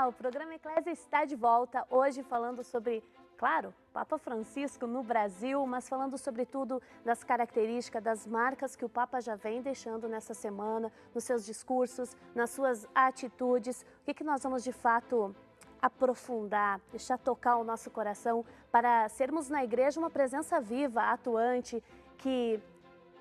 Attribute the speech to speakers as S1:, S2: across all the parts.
S1: o programa Eclésia está de volta, hoje falando sobre, claro, Papa Francisco no Brasil, mas falando sobretudo das características, das marcas que o Papa já vem deixando nessa semana, nos seus discursos, nas suas atitudes, o que nós vamos de fato aprofundar, deixar tocar o nosso coração para sermos na igreja uma presença viva, atuante, que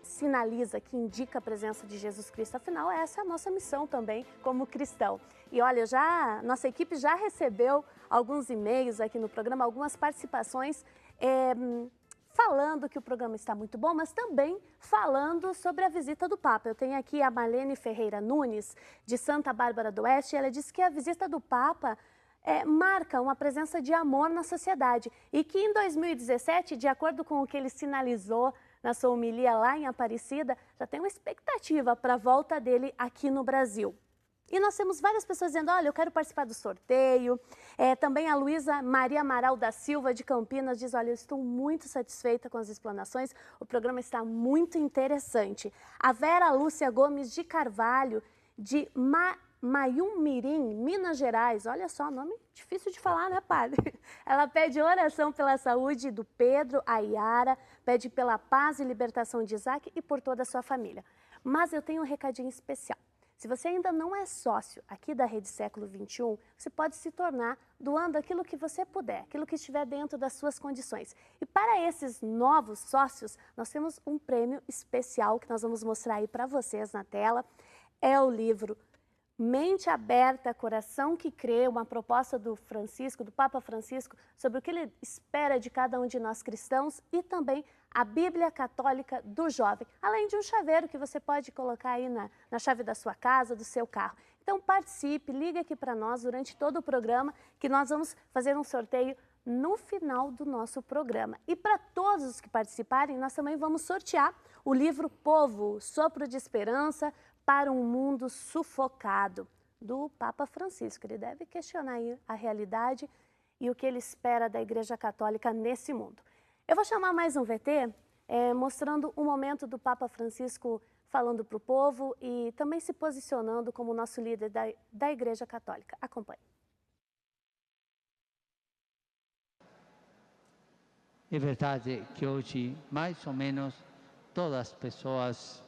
S1: sinaliza, que indica a presença de Jesus Cristo. Afinal, essa é a nossa missão também como cristão. E olha, nossa equipe já recebeu alguns e-mails aqui no programa, algumas participações falando que o programa está muito bom, mas também falando sobre a visita do Papa. Eu tenho aqui a Marlene Ferreira Nunes, de Santa Bárbara do Oeste, e ela disse que a visita do Papa marca uma presença de amor na sociedade e que em 2017, de acordo com o que ele sinalizou na sua homilia lá em Aparecida, já tem uma expectativa para a volta dele aqui no Brasil. E nós temos várias pessoas dizendo, olha, eu quero participar do sorteio. Também a Luísa Maria Amaral da Silva, de Campinas, diz, olha, eu estou muito satisfeita com as explanações, o programa está muito interessante. A Vera Lúcia Gomes de Carvalho, de Mayumirim, Minas Gerais, olha só, nome difícil de falar, né, padre? Ela pede oração pela saúde do Pedro, a Yara, pede pela paz e libertação de Isaac e por toda a sua família. Mas eu tenho um recadinho especial. Se você ainda não é sócio aqui da Rede Século XXI, você pode se tornar doando aquilo que você puder, aquilo que estiver dentro das suas condições. E para esses novos sócios, nós temos um prêmio especial que nós vamos mostrar aí para vocês na tela. É o livro Mente Aberta, Coração que Crê, uma proposta do Francisco, do Papa Francisco, sobre o que ele espera de cada um de nós cristãos, e também a Bíblia Católica do Jovem, além de um chaveiro que você pode colocar aí na chave da sua casa, do seu carro. Então participe, ligue aqui para nós durante todo o programa, que nós vamos fazer um sorteio no final do nosso programa. E para todos os que participarem, nós também vamos sortear o livro Povo, Sopro de Esperança para um Mundo Sufocado, do Papa Francisco. Ele deve questionar aí a realidade e o que ele espera da Igreja Católica nesse mundo. Eu vou chamar mais um VT, mostrando um momento do Papa Francisco falando para o povo e também se posicionando como nosso líder da Igreja Católica. Acompanhe.
S2: É verdade que hoje, mais ou menos, todas as pessoas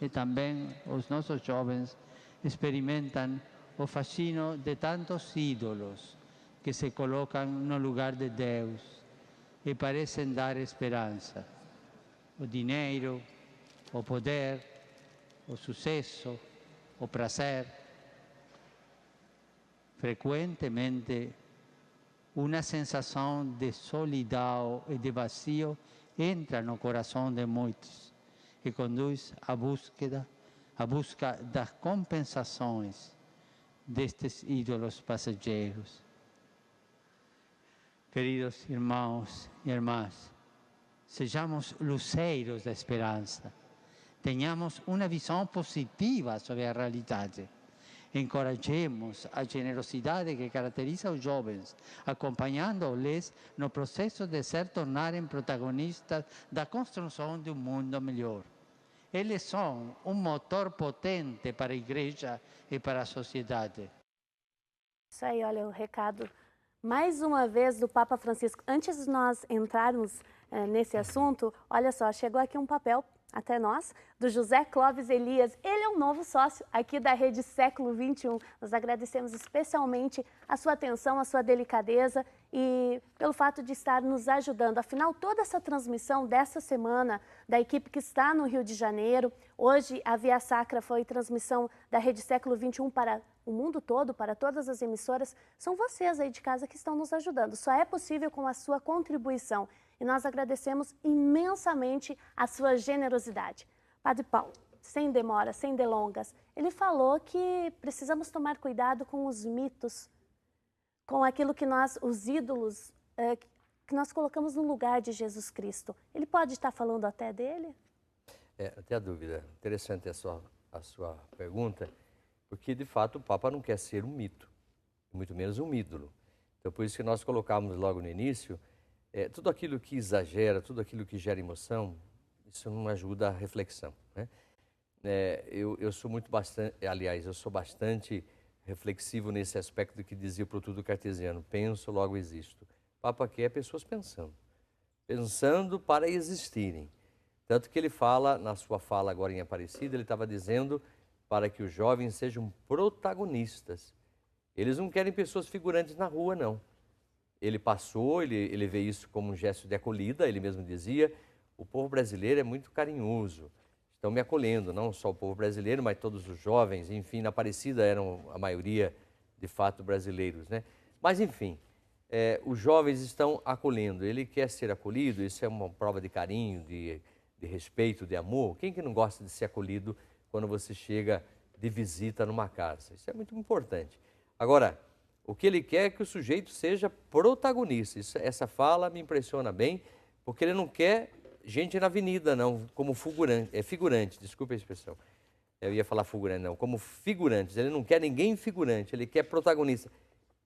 S2: e também os nossos jovens experimentam o fascínio de tantos ídolos que se colocam no lugar de Deus e parecem dar esperança. O dinheiro, o poder, o sucesso, o prazer. Frequentemente, uma sensação de solidão e de vazio entra no coração de muitos e conduz à busca das compensações destes ídolos passageiros. Queridos irmãos e irmãs, sejamos luceiros da esperança, tenhamos uma visão positiva sobre a realidade, encorajemos a generosidade que caracteriza os jovens, acompanhando-lhes no processo de se tornarem protagonistas da construção de um mundo melhor. Eles são um motor potente para a igreja e para a sociedade.
S1: Isso aí, olha o recado mais uma vez do Papa Francisco. Antes de nós entrarmos nesse assunto, olha só, chegou aqui um papel até nós, do José Clóvis Elias. Ele é um novo sócio aqui da Rede Século XXI. Nós agradecemos especialmente a sua atenção, a sua delicadeza e pelo fato de estar nos ajudando. Afinal, toda essa transmissão dessa semana da equipe que está no Rio de Janeiro, hoje a Via Sacra foi transmissão da Rede Século XXI para o mundo todo, para todas as emissoras, são vocês aí de casa que estão nos ajudando. Só é possível com a sua contribuição. E nós agradecemos imensamente a sua generosidade. Padre Paulo, sem demora, sem delongas, ele falou que precisamos tomar cuidado com os mitos, com aquilo que nós, os ídolos, que nós colocamos no lugar de Jesus Cristo. Ele pode estar falando até dele?
S3: Até a dúvida. Interessante a sua pergunta, porque de fato o Papa não quer ser um mito, muito menos um ídolo. Então por isso que nós colocamos logo no início, tudo aquilo que exagera, tudo aquilo que gera emoção, isso não ajuda a reflexão, né? Eu sou bastante reflexivo nesse aspecto do que dizia o Protudo Cartesiano, penso, logo existo. O Papa quer pessoas pensando para existirem. Tanto que ele fala, na sua fala agora em Aparecida, ele estava dizendo para que os jovens sejam protagonistas. Eles não querem pessoas figurantes na rua, não. Ele passou, ele vê isso como um gesto de acolhida, ele mesmo dizia, o povo brasileiro é muito carinhoso, estão me acolhendo, não só o povo brasileiro, mas todos os jovens, enfim, na Aparecida eram a maioria, de fato, brasileiros, né? Mas, enfim, os jovens estão acolhendo, ele quer ser acolhido, isso é uma prova de carinho, de respeito, de amor. Quem que não gosta de ser acolhido quando você chega de visita numa casa? Isso é muito importante. Agora, o que ele quer é que o sujeito seja protagonista. Essa fala me impressiona bem, porque ele não quer gente na avenida, não, como figurante, desculpa a expressão. Eu ia falar figurante, não, como figurantes. Ele não quer ninguém figurante, ele quer protagonista.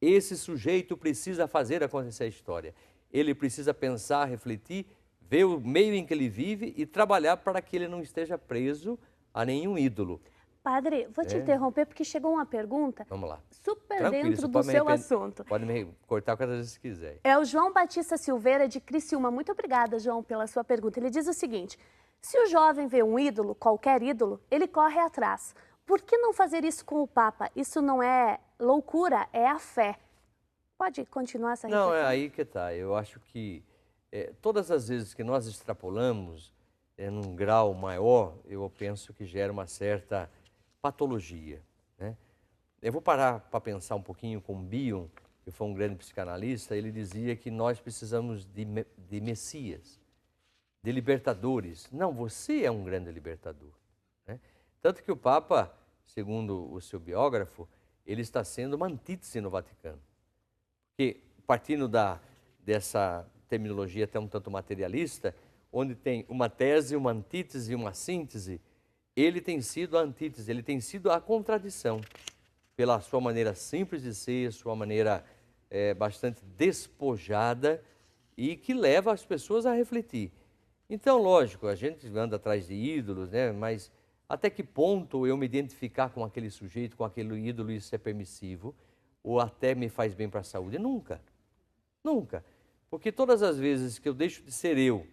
S3: Esse sujeito precisa fazer acontecer a história. Ele precisa pensar, refletir, ver o meio em que ele vive e trabalhar para que ele não esteja preso a nenhum ídolo.
S1: Padre, vou te interromper porque chegou uma pergunta.
S3: Vamos lá.
S1: Super
S3: Tranquilo,
S1: dentro do seu assunto.
S3: Pode me cortar quantas vezes quiser.
S1: É o João Batista Silveira, de Criciúma. Muito obrigada, João, pela sua pergunta. Ele diz o seguinte: se o jovem vê um ídolo, qualquer ídolo, ele corre atrás. Por que não fazer isso com o Papa? Isso não é loucura, é a fé. Pode continuar essa reflexão?
S3: Não, é aí que está. Eu acho que todas as vezes que nós extrapolamos num grau maior, eu penso que gera uma certa patologia, né? Eu vou parar para pensar um pouquinho com Bion, que foi um grande psicanalista. Ele dizia que nós precisamos de messias, de libertadores. Não, você é um grande libertador, né? Tanto que o Papa, segundo o seu biógrafo, ele está sendo uma antítese no Vaticano. Porque, partindo dessa terminologia até um tanto materialista, onde tem uma tese, uma antítese e uma síntese, ele tem sido a antítese, ele tem sido a contradição, pela sua maneira simples de ser, sua maneira bastante despojada e que leva as pessoas a refletir. Então, lógico, a gente anda atrás de ídolos, né? Mas até que ponto eu me identificar com aquele sujeito, com aquele ídolo, isso é permissivo? Ou até me faz bem para a saúde? Nunca, nunca. Porque todas as vezes que eu deixo de ser eu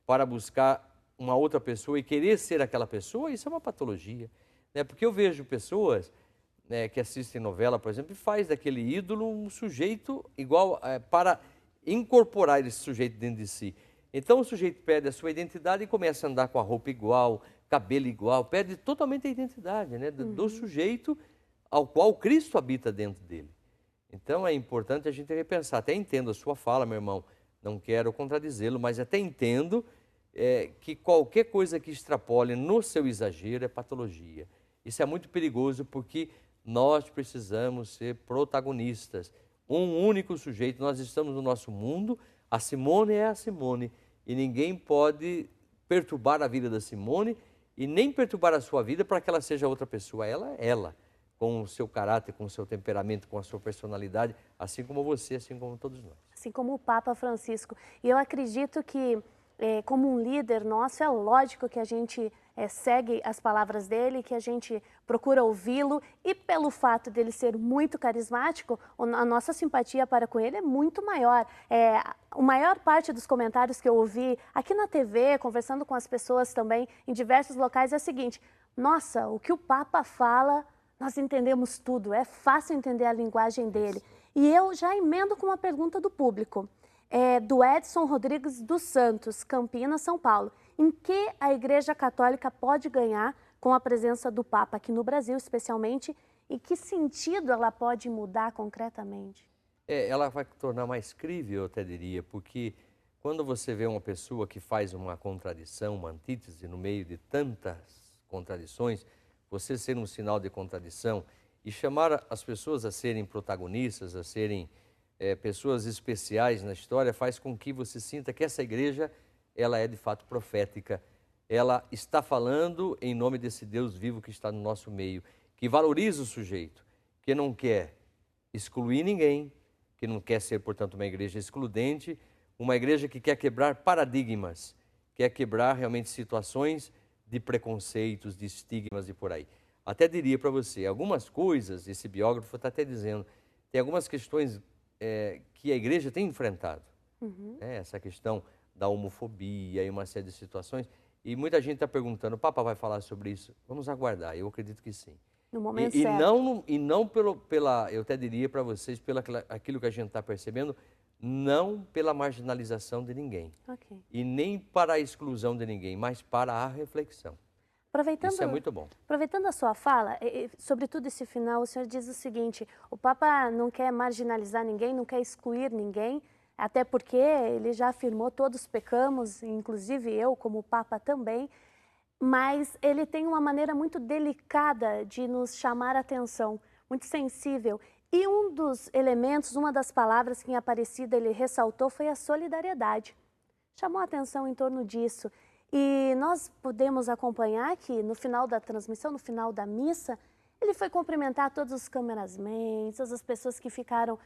S3: para buscar uma outra pessoa e querer ser aquela pessoa, isso é uma patologia, né? Porque eu vejo pessoas que assistem novela, por exemplo, e faz daquele ídolo um sujeito igual para incorporar esse sujeito dentro de si. Então o sujeito perde a sua identidade e começa a andar com a roupa igual, cabelo igual, perde totalmente a identidade, né, do sujeito ao qual Cristo habita dentro dele. Então é importante a gente repensar. Até entendo a sua fala, meu irmão, não quero contradizê-lo, mas até entendo que qualquer coisa que extrapole no seu exagero é patologia. Isso é muito perigoso porque nós precisamos ser protagonistas. Um único sujeito, nós estamos no nosso mundo, a Simone é a Simone e ninguém pode perturbar a vida da Simone e nem perturbar a sua vida para que ela seja outra pessoa. Ela é ela, com o seu caráter, com o seu temperamento, com a sua personalidade, assim como você, assim como todos nós.
S1: Assim como o Papa Francisco. E eu acredito que, como um líder nosso, é lógico que a gente segue as palavras dele, que a gente procura ouvi-lo, e pelo fato dele ser muito carismático, a nossa simpatia para com ele é muito maior. A maior parte dos comentários que eu ouvi aqui na TV, conversando com as pessoas também em diversos locais, é o seguinte: nossa, o que o Papa fala, nós entendemos tudo, é fácil entender a linguagem dele. E eu já emendo com uma pergunta do público, do Edson Rodrigues dos Santos, Campinas, São Paulo. Em que a Igreja Católica pode ganhar com a presença do Papa aqui no Brasil, especialmente, e que sentido ela pode mudar concretamente?
S3: Ela vai tornar mais crível, eu até diria, porque quando você vê uma pessoa que faz uma contradição, uma antítese no meio de tantas contradições, você ser um sinal de contradição e chamar as pessoas a serem protagonistas, a serem pessoas especiais na história, faz com que você sinta que essa igreja, ela é de fato profética. Ela está falando em nome desse Deus vivo que está no nosso meio, que valoriza o sujeito, que não quer excluir ninguém, que não quer ser, portanto, uma igreja excludente, uma igreja que quer quebrar paradigmas, quer quebrar realmente situações de preconceitos, de estigmas e por aí. até diria para você, algumas coisas, esse biógrafo está até dizendo, tem algumas questões que a igreja tem enfrentado. Né? Essa questão da homofobia e uma série de situações. E muita gente está perguntando, o Papa vai falar sobre isso? Vamos aguardar, eu acredito que sim.
S1: No momento
S3: E
S1: certo.
S3: não eu até diria para vocês, aquilo que a gente está percebendo, não pela marginalização de ninguém.
S1: Ok.
S3: E nem para a exclusão de ninguém, mas para a reflexão. Isso é muito bom.
S1: Aproveitando a sua fala, sobretudo esse final, o senhor diz o seguinte, o Papa não quer marginalizar ninguém, não quer excluir ninguém, até porque ele já afirmou, todos pecamos, inclusive eu como Papa também, mas ele tem uma maneira muito delicada de nos chamar a atenção, muito sensível. E um dos elementos, uma das palavras que em Aparecida ele ressaltou foi a solidariedade. Chamou a atenção em torno disso. E nós podemos acompanhar que no final da transmissão, no final da missa, ele foi cumprimentar todos os cameramen, todas as pessoas que ficaram,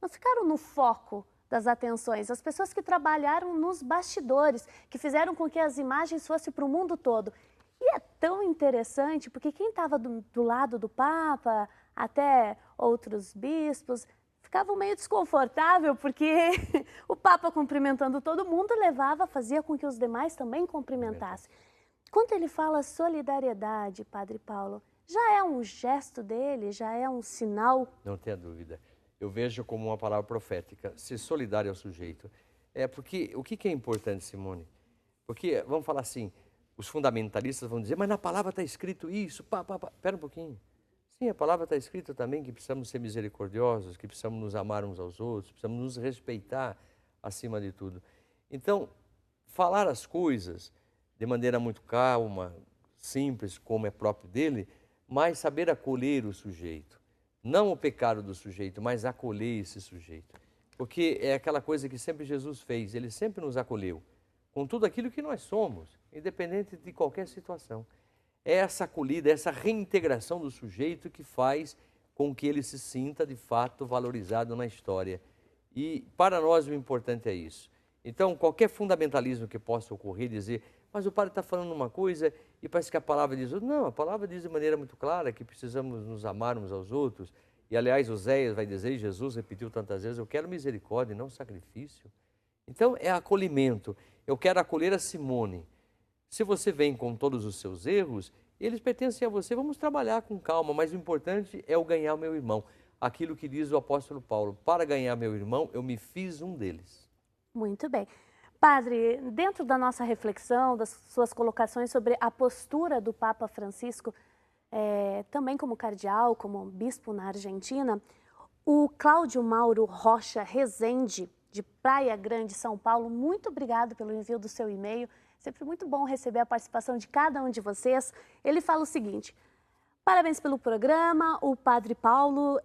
S1: não ficaram no foco das atenções, as pessoas que trabalharam nos bastidores, que fizeram com que as imagens fossem para o mundo todo. E é tão interessante, porque quem estava do lado do Papa, até outros bispos, ficavam meio desconfortável, porque o Papa cumprimentando todo mundo fazia com que os demais também cumprimentassem. Quando ele fala solidariedade, Padre Paulo, já é um gesto dele, já é um sinal?
S3: Não tenha dúvida. Eu vejo como uma palavra profética, ser solidário ao sujeito. Porque o que é importante, Simone? Porque, vamos falar assim, os fundamentalistas vão dizer, mas na palavra está escrito isso, Espera um pouquinho. Sim, a palavra está escrita também que precisamos ser misericordiosos, que precisamos nos amar uns aos outros, precisamos nos respeitar acima de tudo. Então, falar as coisas de maneira muito calma, simples, como é próprio dele, mas saber acolher o sujeito. Não o pecado do sujeito, mas acolher esse sujeito. Porque é aquela coisa que sempre Jesus fez, ele sempre nos acolheu, com tudo aquilo que nós somos, independente de qualquer situação. É essa acolhida, essa reintegração do sujeito que faz com que ele se sinta, de fato, valorizado na história. E para nós o importante é isso. Então, qualquer fundamentalismo que possa ocorrer, dizer, mas o padre está falando uma coisa e parece que a palavra diz outra. Não, a palavra diz de maneira muito clara que precisamos nos amar uns aos outros. E, aliás, Oséias vai dizer, e Jesus repetiu tantas vezes, eu quero misericórdia e não sacrifício. Então, é acolhimento. Eu quero acolher a Simone. Se você vem com todos os seus erros, eles pertencem a você, vamos trabalhar com calma, mas o importante é eu ganhar o meu irmão. Aquilo que diz o apóstolo Paulo, para ganhar meu irmão, eu me fiz um deles.
S1: Muito bem. Padre, dentro da nossa reflexão, das suas colocações sobre a postura do Papa Francisco, também como cardeal, como bispo na Argentina, o Cláudio Mauro Rocha Rezende, de Praia Grande, São Paulo, muito obrigado pelo envio do seu e-mail. Sempre muito bom receber a participação de cada um de vocês. Ele fala o seguinte, parabéns pelo programa, o Padre Paulo,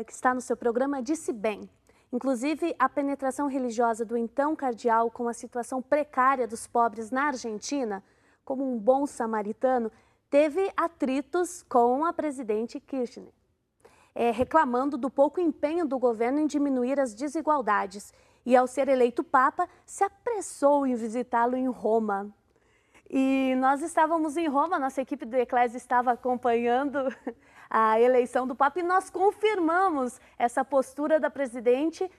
S1: que está no seu programa, disse bem. Inclusive, a penetração religiosa do então cardeal com a situação precária dos pobres na Argentina, como um bom samaritano, teve atritos com a presidente Kirchner, reclamando do pouco empenho do governo em diminuir as desigualdades. E, ao ser eleito Papa, se apressou em visitá-lo em Roma. E nós estávamos em Roma, nossa equipe do Eclésia estava acompanhando a eleição do Papa e nós confirmamos essa postura da presidente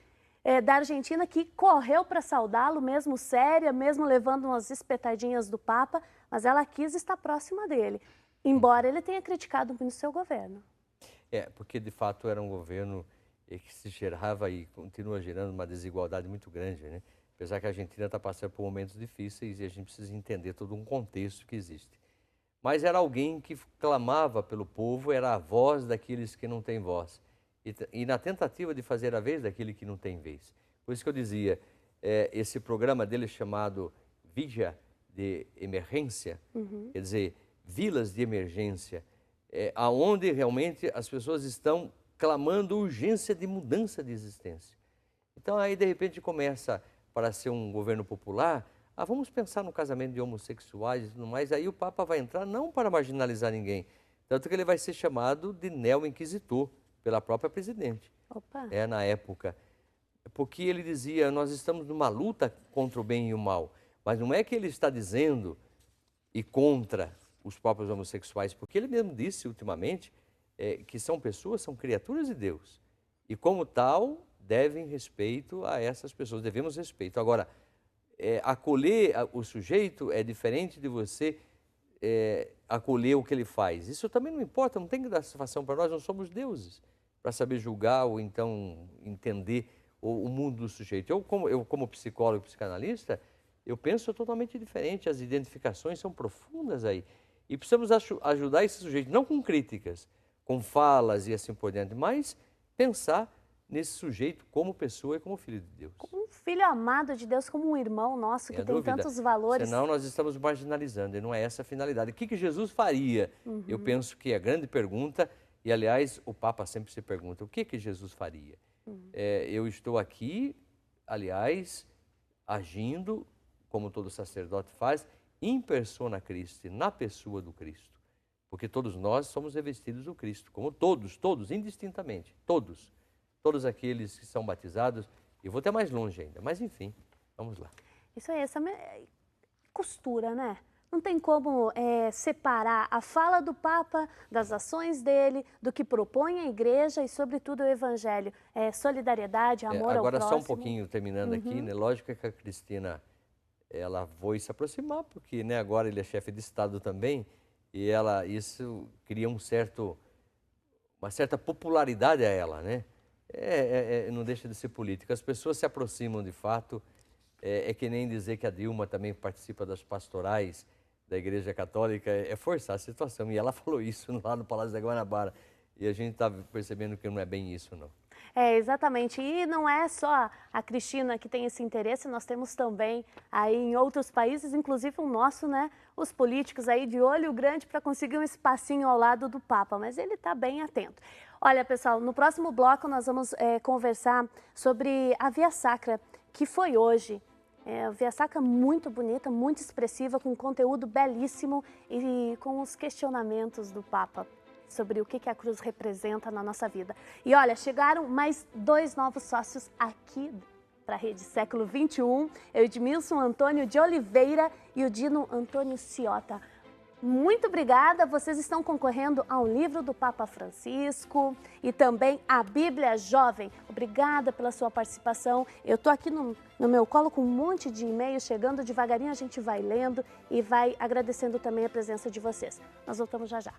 S1: da Argentina, que correu para saudá-lo, mesmo séria, mesmo levando umas espetadinhas do Papa, mas ela quis estar próxima dele, embora ele tenha criticado muito o seu governo.
S3: Porque de fato era um governo que se gerava e continua gerando uma desigualdade muito grande, né? Apesar que a Argentina está passando por momentos difíceis e a gente precisa entender todo um contexto que existe. Mas era alguém que clamava pelo povo, era a voz daqueles que não têm voz. E na tentativa de fazer a vez daquele que não tem vez. Por isso que eu dizia, esse programa dele chamado Villa de Emergência, quer dizer, vilas de emergência, aonde realmente as pessoas estão clamando urgência de mudança de existência. Então aí de repente começa, para ser um governo popular, vamos pensar no casamento de homossexuais e tudo mais, aí o Papa vai entrar não para marginalizar ninguém, tanto que ele vai ser chamado de neo-inquisitor pela própria presidente, na época. Porque ele dizia, nós estamos numa luta contra o bem e o mal, mas não é que ele está dizendo e contra os próprios homossexuais, porque ele mesmo disse ultimamente que são pessoas, são criaturas de Deus. E como tal, devem respeito a essas pessoas, devemos respeito. Agora, acolher o sujeito é diferente de você acolher o que ele faz. Isso também não importa, não tem que dar satisfação para nós, não somos deuses para saber julgar ou então entender o mundo do sujeito. Eu como psicólogo e psicanalista, eu penso totalmente diferente, as identificações são profundas aí. E precisamos ajudar esse sujeito, não com críticas, com falas e assim por diante, mas pensar nesse sujeito como pessoa e como filho de Deus.
S1: Como um filho amado de Deus, como um irmão nosso que tem tantos valores.
S3: Senão nós estamos marginalizando, e não é essa a finalidade. O que Jesus faria? Eu penso que é a grande pergunta, e aliás o Papa sempre se pergunta, o que Jesus faria? Eu estou aqui, aliás, agindo, como todo sacerdote faz, in persona Christi, na pessoa do Cristo. Porque todos nós somos revestidos do Cristo, como todos, indistintamente, todos aqueles que são batizados, e vou até mais longe ainda, mas enfim, vamos lá.
S1: Isso aí, essa costura, né? Não tem como separar a fala do Papa das ações dele, do que propõe a Igreja e, sobretudo, o Evangelho. Solidariedade, amor ao próximo.
S3: Agora, só um pouquinho, terminando aqui, né? Lógico que a Cristina, ela foi se aproximar, porque né, agora ele é chefe de Estado também, e isso cria uma certa popularidade a ela, né? Não deixa de ser política. As pessoas se aproximam de fato. É que nem dizer que a Dilma também participa das pastorais da Igreja Católica, é forçar a situação. E ela falou isso lá no Palácio da Guanabara. E a gente está percebendo que não é bem isso, não.
S1: Exatamente. E não é só a Cristina que tem esse interesse, nós temos também aí em outros países, inclusive o nosso, né? Os políticos aí de olho grande para conseguir um espacinho ao lado do Papa, mas ele está bem atento. Olha, pessoal, no próximo bloco nós vamos conversar sobre a Via Sacra, que foi hoje. A Via Sacra muito bonita, muito expressiva, com conteúdo belíssimo e com os questionamentos do Papa sobre o que a cruz representa na nossa vida. E olha, chegaram mais 2 novos sócios aqui para a Rede Século XXI, o Edmilson Antônio de Oliveira e o Dino Antônio Ciota. Muito obrigada, vocês estão concorrendo ao livro do Papa Francisco e também a Bíblia Jovem. Obrigada pela sua participação. Eu estou aqui no meu colo com um monte de e-mails chegando, devagarinho a gente vai lendo e vai agradecendo também a presença de vocês. Nós voltamos já já.